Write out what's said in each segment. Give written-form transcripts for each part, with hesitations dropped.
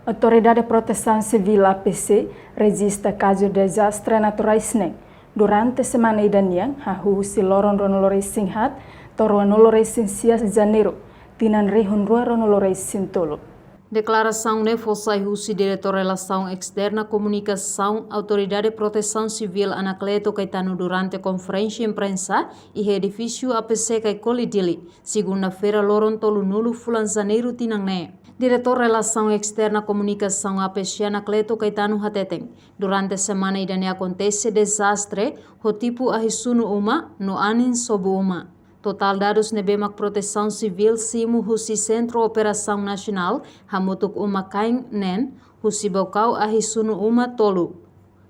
Autoridade de Proteção Civil APC registra caso de desastre natural durante semana idanian hahusi loron ronolore singhat toro nolore sinsias janeiro tinan rehun rua ronolore sintolo. Declaração Nefosai Husi, Diretor Relação Externa Comunicação, Autoridade de Proteção Civil Anacleto Caetano durante conferência imprensa e edifício APC Caicolidili, segunda-feira loron tolu nulu fulan janeiro tinangne. Diretor Relação Externa Comunicação APC Anacleto Caetano Hateteng, durante semana idane acontece desastre ho tipo ahisunu uma no anin sobu uma. Total dados nebemak proteção civil simu husi Centro Operação Nasional hamutuk uma kain nen husi bokau ahisunu uma tolu.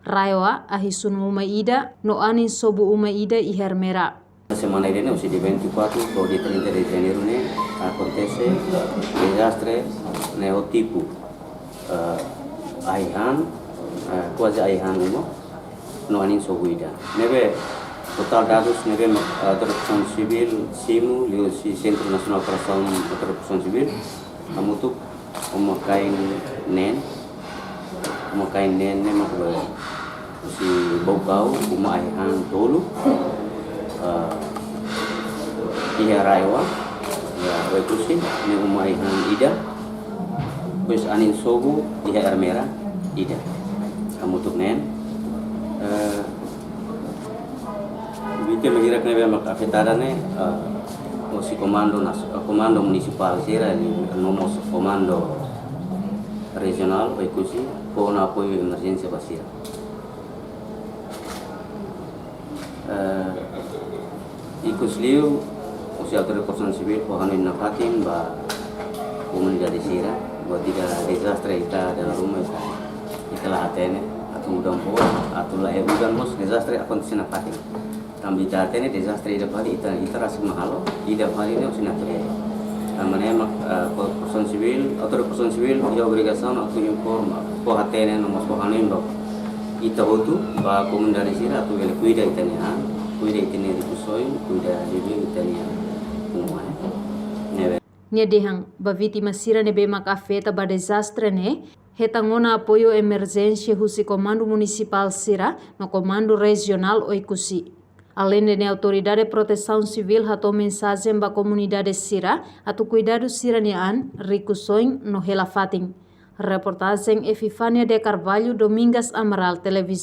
Raiwa ahisunu uma ida no anin sobu uma ida e hermera. Semana ini usia di 24 do dia 30 de janeiro ne acontece desastre neotipo aihan quase aihan no anin sobu ida. Nebe total dados nebe proteção civil simu liu si Centro Nasional Proteção Civil hamutuk uma kain nen ne mak si bokau uma aihan tolu iya raiwa ya wekusi ni uma aihan ida bus anin sobu iya ermera ida hamutuk nen Bikin mengira kena bemak afetada ne si komando municipal sira ni nomos komando regional ikusi pon apoio emergência basira ikus liu si autoridade proteção civil pohanin nafatin ba komunidade sira buat tidak desastre ita dalam rumah ita lah atene atau udang po atau lah udang mos desastre acontece nafatin tambi datene desastre ida pali ita rasa mahalo ida pali ne usina tere amane mak proteção civil autoridade proteção civil dia obrigação atau informa po hatene nomos pohanin do ita hotu ba komunidade sira atau ele cuida itania cuida itene di kusoi cuida di itania Nyedehang ba vítima sira nebe mak afeta ba desastre ne hetangona apoio emergência husi comando municipal sira no comando regional oikusi. Além de autoridade de proteção civil hato mensagem ba comunidade sira atu cuidado sira nian ricusoin no helafating. Reportagem Efifania de Carvalho, Domingas Amaral, televisão.